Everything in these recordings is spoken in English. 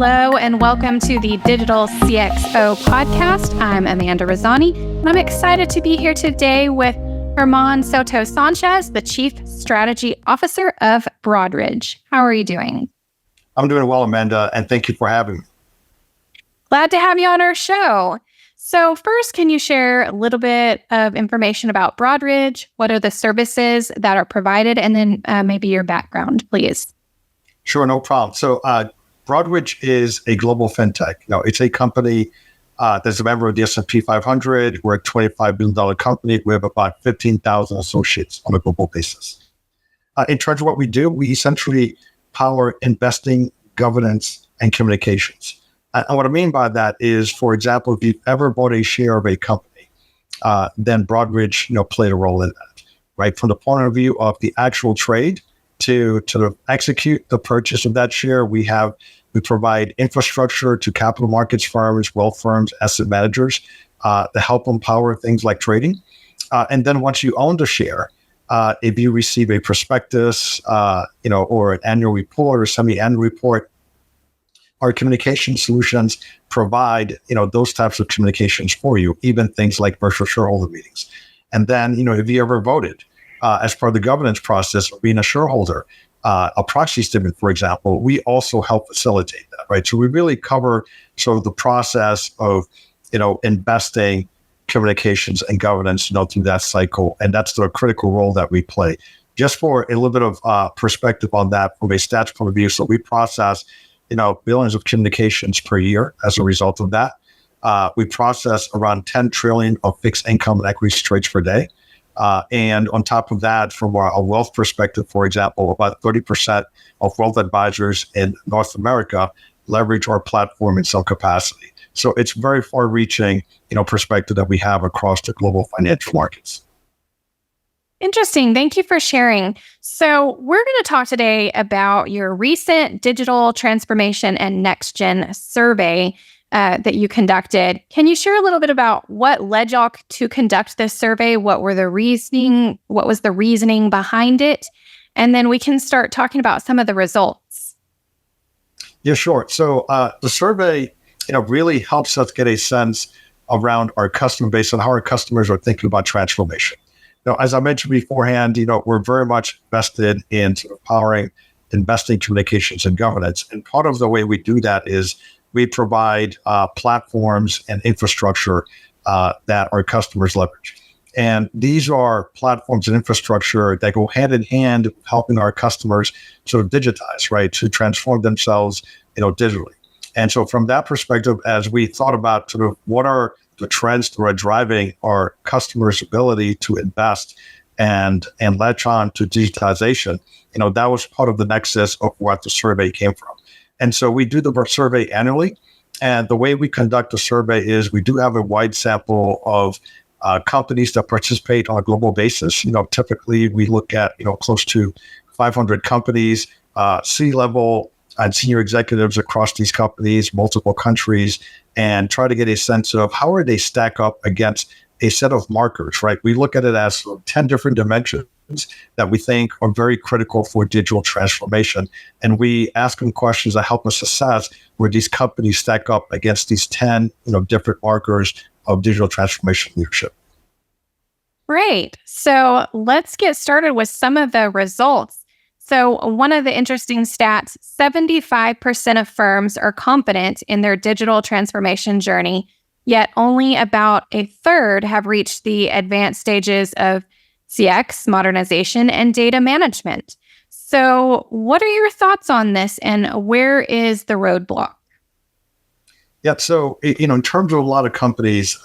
Hello, and welcome to the Digital CxO podcast. I'm Amanda Razani, and I'm excited to be here today with German Soto Sanchez, the Chief Strategy Officer of Broadridge. How are you doing? I'm doing well, Amanda, and thank you for having me. Glad to have you on our show. So first, can you share a little bit of information about Broadridge? What are the services that are provided? And then maybe your background, please. Sure, no problem. So Broadridge is a global fintech. It's a company that's a member of the S&P 500. We're a $25 billion company. We have about 15,000 associates on a global basis. In terms of what we do, we essentially power investing, governance, and communications. And what I mean by that is, for example, if you've ever bought a share of a company, then Broadridge, played a role in that, right? From the point of view of the actual trade to execute the purchase of that share, we provide infrastructure to capital markets firms, wealth firms, asset managers to help empower things like trading. And then once you own the share, if you receive a prospectus, or an annual report or semi-annual report, our communication solutions provide, those types of communications for you, even things like virtual shareholder meetings. And then, if you ever voted as part of the governance process of being a shareholder, a proxy statement, for example, we also help facilitate that, right? So we really cover sort of the process of, investing, communications, and governance, through that cycle. And that's the critical role that we play. Just for a little bit of perspective on that from a stats point of view, so we process billions of communications per year as a result of that. We process around 10 trillion of fixed income and equity trades per day. And on top of that, from a wealth perspective, for example, about 30% of wealth advisors in North America leverage our platform in some capacity. So it's very far-reaching, perspective that we have across the global financial markets. Interesting. Thank you for sharing. So we're going to talk today about your recent digital transformation and next-gen survey that you conducted. Can you share a little bit about what led y'all to conduct this survey? What was the reasoning behind it? And then we can start talking about some of the results. Yeah, sure. So the survey, really helps us get a sense around our customer base and how our customers are thinking about transformation. As I mentioned beforehand, we're very much invested in sort of powering investing, communications, and governance. And part of the way we do that is we provide platforms and infrastructure that our customers leverage. And these are platforms and infrastructure that go hand in hand with helping our customers sort of digitize, right, to transform themselves, digitally. And so from that perspective, as we thought about sort of what are the trends that are driving our customers' ability to invest and latch on to digitization, that was part of the nexus of what the survey came from. And so we do the survey annually. And the way we conduct the survey is we do have a wide sample of companies that participate on a global basis. Typically we look at, close to 500 companies, C-level and senior executives across these companies, multiple countries, and try to get a sense of how are they stack up against a set of markers, right? We look at it as 10 different dimensions that we think are very critical for digital transformation. And we ask them questions that help us assess where these companies stack up against these 10, different markers of digital transformation leadership. Great. So let's get started with some of the results. So one of the interesting stats, 75% of firms are confident in their digital transformation journey, yet only about a third have reached the advanced stages of CX, modernization, and data management. So what are your thoughts on this, and where is the roadblock? Yeah, so, in terms of a lot of companies,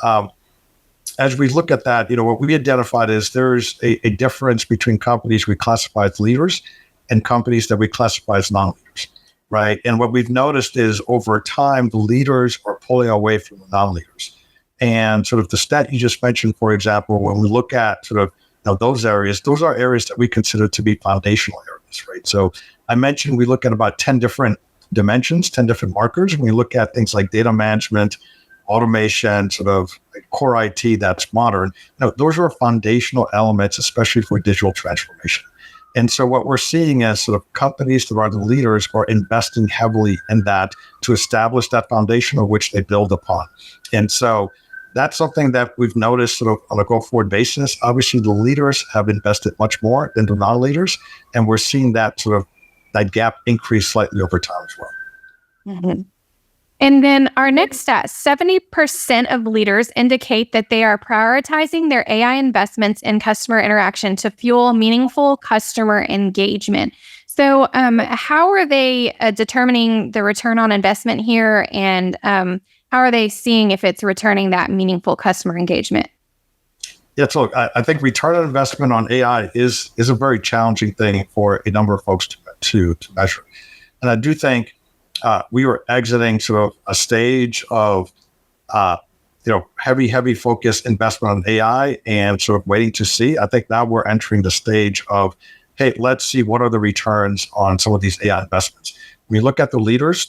as we look at that, what we identified is there's a difference between companies we classify as leaders and companies that we classify as non-leaders, right? And what we've noticed is over time, the leaders are pulling away from the non-leaders. And sort of the stat you just mentioned, for example, when we look at sort of those areas, those are areas that we consider to be foundational areas, right? So I mentioned we look at about 10 different dimensions, 10 different markers. And we look at things like data management, automation, sort of core IT that's modern. Those are foundational elements, especially for digital transformation. And so what we're seeing is sort of companies that are the leaders are investing heavily in that to establish that foundation of which they build upon. And so that's something that we've noticed sort of on a go-forward basis. Obviously, the leaders have invested much more than the non-leaders, and we're seeing that sort of that gap increase slightly over time as well. Mm-hmm. And then our next stat, 70% of leaders indicate that they are prioritizing their AI investments in customer interaction to fuel meaningful customer engagement. So how are they determining the return on investment here? And how are they seeing if it's returning that meaningful customer engagement? Yeah, so look, I think return on investment on AI is a very challenging thing for a number of folks to measure. And I do think we were exiting sort of a stage of heavy focused investment on AI and sort of waiting to see. I think now we're entering the stage of, hey, let's see what are the returns on some of these AI investments. When you look at the leaders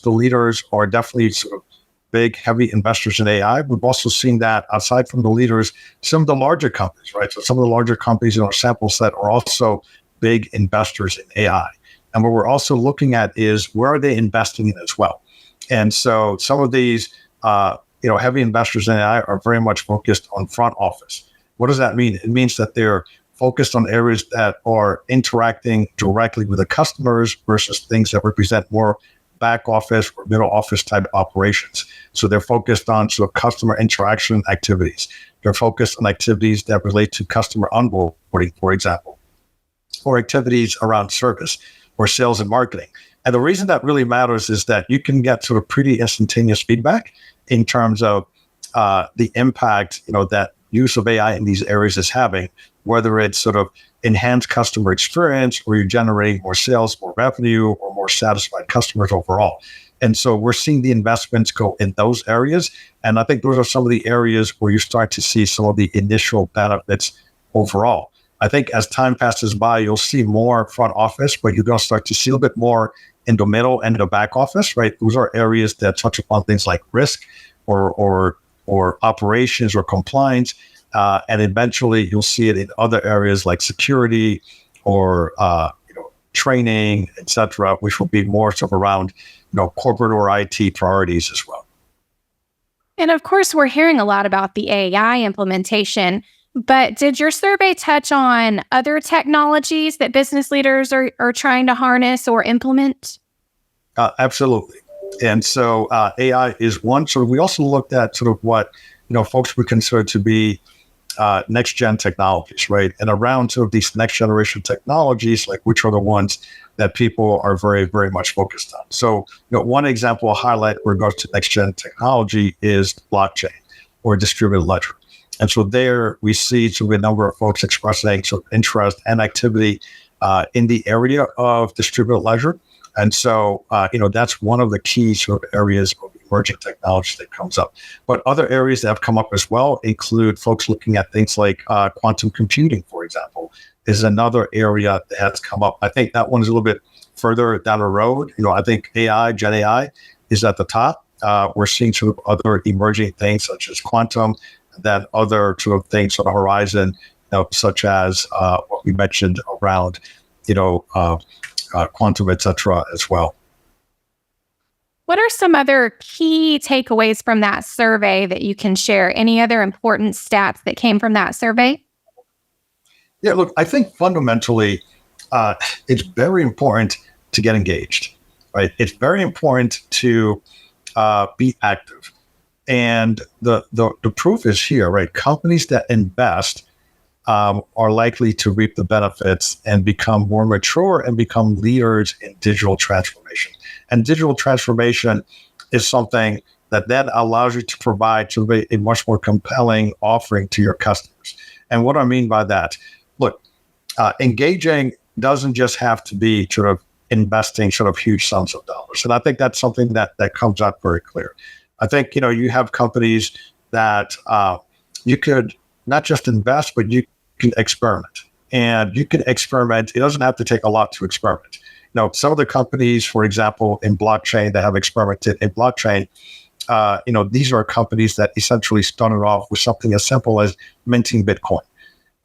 are definitely sort of big, heavy investors in AI. We've also seen that aside from the leaders, some of the larger companies, right? So some of the larger companies in our sample set are also big investors in AI. And what we're also looking at is where are they investing in as well? And so some of these, heavy investors in AI are very much focused on front office. What does that mean? It means that they're focused on areas that are interacting directly with the customers versus things that represent more back office or middle office type operations. So they're focused on sort of customer interaction activities. They're focused on activities that relate to customer onboarding, for example, or activities around service or sales and marketing. And the reason that really matters is that you can get sort of pretty instantaneous feedback in terms of the impact, that use of AI in these areas is having, whether it's sort of enhanced customer experience or you're generating more sales, more revenue, or more satisfied customers overall. And so we're seeing the investments go in those areas. And I think those are some of the areas where you start to see some of the initial benefits overall. I think as time passes by, you'll see more front office, but you're going to start to see a little bit more in the middle and the back office, right? Those are areas that touch upon things like risk or operations or compliance. And eventually you'll see it in other areas like security or training, et cetera, which will be more sort of around corporate or IT priorities as well. And of course, we're hearing a lot about the AI implementation, but did your survey touch on other technologies that business leaders are trying to harness or implement? Absolutely. And so AI is one. So we also looked at sort of what folks would consider to be next gen technologies, right? And around sort of these next generation technologies, like which are the ones that people are very, very much focused on. So one example I'll highlight in regards to next gen technology is blockchain or distributed ledger. And so there we see sort of a number of folks expressing sort of interest and activity in the area of distributed ledger. And so, that's one of the key sort of areas of emerging technology that comes up. But other areas that have come up as well include folks looking at things like quantum computing, for example, is another area that has come up. I think that one is a little bit further down the road. I think Gen AI is at the top. We're seeing sort of other emerging things such as quantum, then other sort of things on the horizon, such as what we mentioned around, quantum, et cetera, as well. What are some other key takeaways from that survey that you can share? Any other important stats that came from that survey? Yeah, look, I think fundamentally, it's very important to get engaged, right? It's very important to be active. And the proof is here, right? Companies that invest are likely to reap the benefits and become more mature and become leaders in digital transformation. And digital transformation is something that then allows you to provide sort of a much more compelling offering to your customers. And what I mean by that, look, engaging doesn't just have to be sort of investing sort of huge sums of dollars. And I think that's something that comes out very clear. I think, you have companies that you could not just invest, but you can experiment. And you can experiment. It doesn't have to take a lot to experiment. Some of the companies, for example, in blockchain that have experimented in blockchain, these are companies that essentially started off with something as simple as minting Bitcoin.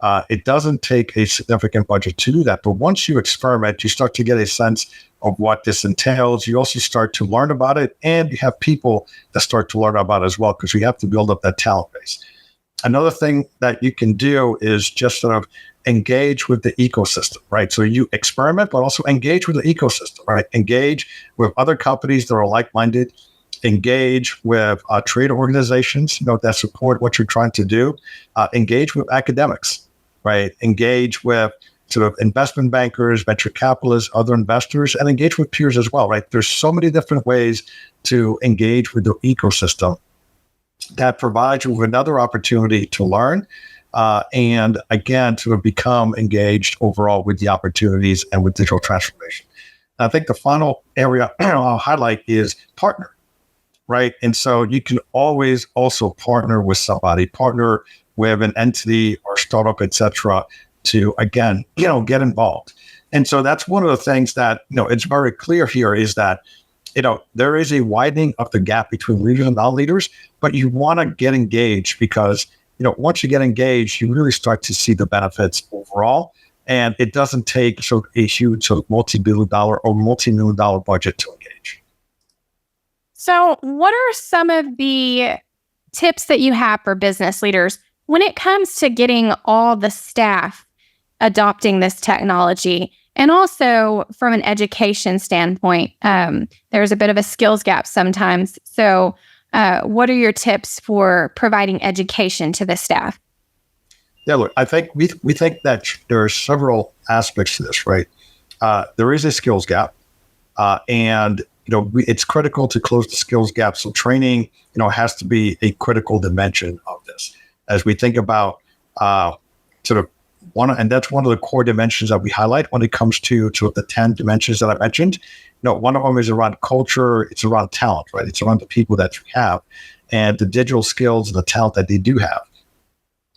It doesn't take a significant budget to do that. But once you experiment, you start to get a sense of what this entails. You also start to learn about it, and you have people that start to learn about it as well, because we have to build up that talent base. Another thing that you can do is just sort of engage with the ecosystem, right? So you experiment, but also engage with the ecosystem, right? Engage with other companies that are like-minded. Engage with trade organizations, that support what you're trying to do. Engage with academics, right? Engage with sort of investment bankers, venture capitalists, other investors, and engage with peers as well, right? There's so many different ways to engage with the ecosystem that provides you with another opportunity to learn and, again, to become engaged overall with the opportunities and with digital transformation. And I think the final area I'll highlight is partner. Right. And so you can always also partner with somebody, partner with an entity or startup, et cetera, to, again, get involved. And so that's one of the things that, it's very clear here is that, there is a widening of the gap between leaders and non-leaders, but you want to get engaged because, once you get engaged, you really start to see the benefits overall. And it doesn't take a huge multi-billion-dollar or multi-million-dollar budget to engage. So what are some of the tips that you have for business leaders when it comes to getting all the staff adopting this technology? And also from an education standpoint, there's a bit of a skills gap sometimes. So what are your tips for providing education to the staff? Yeah, look, I think we think that there are several aspects to this, right? There is a skills gap, and it's critical to close the skills gap. So training, has to be a critical dimension of this. As we think about sort of and that's one of the core dimensions that we highlight when it comes to the 10 dimensions that I mentioned. One of them is around culture. It's around talent, right? It's around the people that you have and the digital skills and the talent that they do have.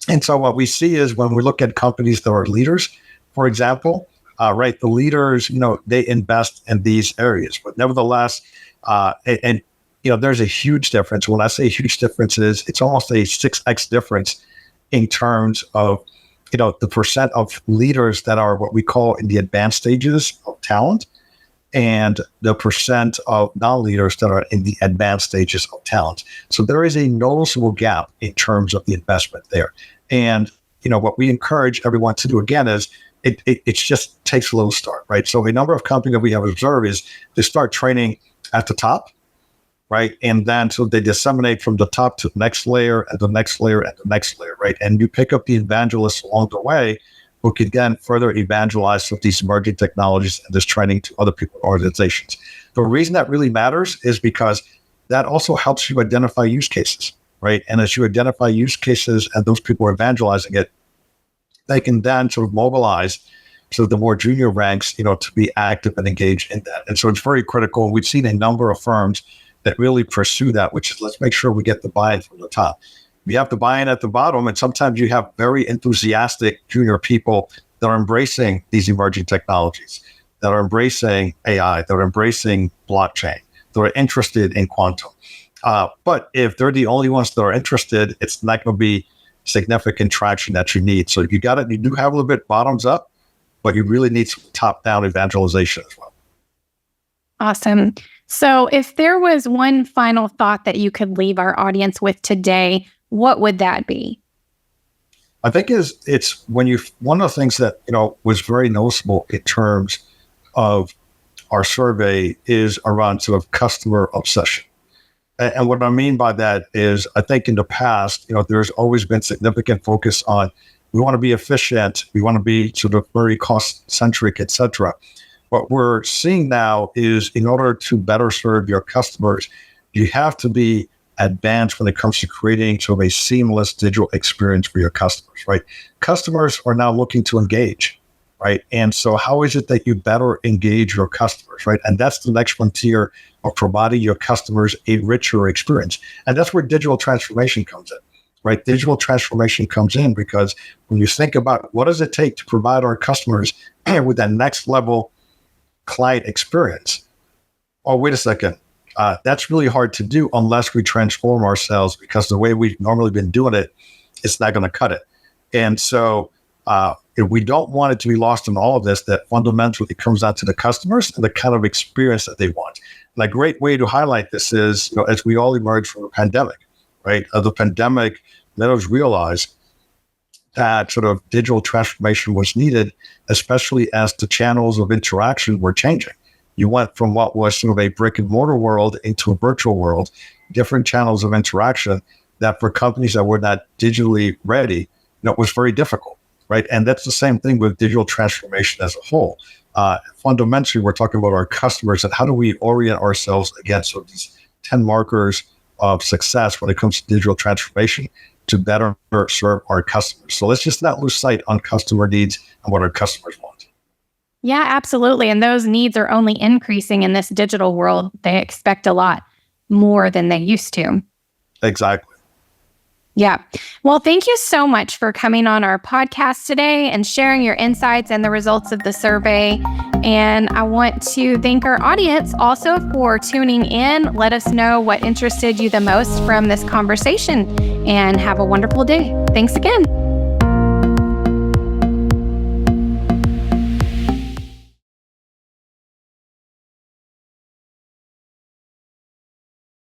And so what we see is when we look at companies that are leaders, for example, right, the leaders, they invest in these areas, but nevertheless, there's a huge difference. When I say huge difference it's almost a 6x difference in terms of, the percent of leaders that are what we call in the advanced stages of talent and the percent of non-leaders that are in the advanced stages of talent. So there is a noticeable gap in terms of the investment there. And, what we encourage everyone to do again is it just takes a little start, right? So a number of companies that we have observed is they start training at the top, right? And then so they disseminate from the top to the next layer and the next layer and the next layer, right? And you pick up the evangelists along the way who can then further evangelize some of these emerging technologies and this training to other people, organizations. The reason that really matters is because that also helps you identify use cases, right? And as you identify use cases and those people are evangelizing it, they can then sort of mobilize the more junior ranks, to be active and engaged in that. And so it's very critical. We've seen a number of firms that really pursue that, which is let's make sure we get the buy-in from the top. You have the buy-in at the bottom, and sometimes you have very enthusiastic junior people that are embracing these emerging technologies, that are embracing AI, that are embracing blockchain, that are interested in quantum. But if they're the only ones that are interested, it's not going to be significant traction that you need. So you do have a little bit bottoms up, but you really need some top-down evangelization as well. Awesome. So if there was one final thought that you could leave our audience with today, what would that be? I think it's one of the things that, was very noticeable in terms of our survey is around sort of customer obsession. And what I mean by that is I think in the past, there's always been significant focus on we want to be efficient, we want to be sort of very cost-centric, et cetera. What we're seeing now is in order to better serve your customers, you have to be advanced when it comes to creating sort of a seamless digital experience for your customers, right? Customers are now looking to engage, right? And so how is it that you better engage your customers, right? And that's the next frontier of providing your customers a richer experience. And that's where digital transformation comes in, right? Digital transformation comes in because when you think about what does it take to provide our customers with that next level client experience, oh, wait a second, that's really hard to do unless we transform ourselves because the way we've normally been doing it, it's not going to cut it. And so We don't want it to be lost in all of this, that fundamentally it comes down to the customers and the kind of experience that they want. And a great way to highlight this is, as we all emerge from the pandemic, right? The pandemic let us realize that sort of digital transformation was needed, especially as the channels of interaction were changing. You went from what was sort of a brick and mortar world into a virtual world, different channels of interaction that for companies that were not digitally ready, was very difficult, right? And that's the same thing with digital transformation as a whole. Fundamentally, we're talking about our customers and how do we orient ourselves against sort of these 10 markers of success when it comes to digital transformation to better serve our customers. So let's just not lose sight on customer needs and what our customers want. Yeah, absolutely. And those needs are only increasing in this digital world. They expect a lot more than they used to. Exactly. Yeah. Well, thank you so much for coming on our podcast today and sharing your insights and the results of the survey. And I want to thank our audience also for tuning in. Let us know what interested you the most from this conversation and have a wonderful day. Thanks again.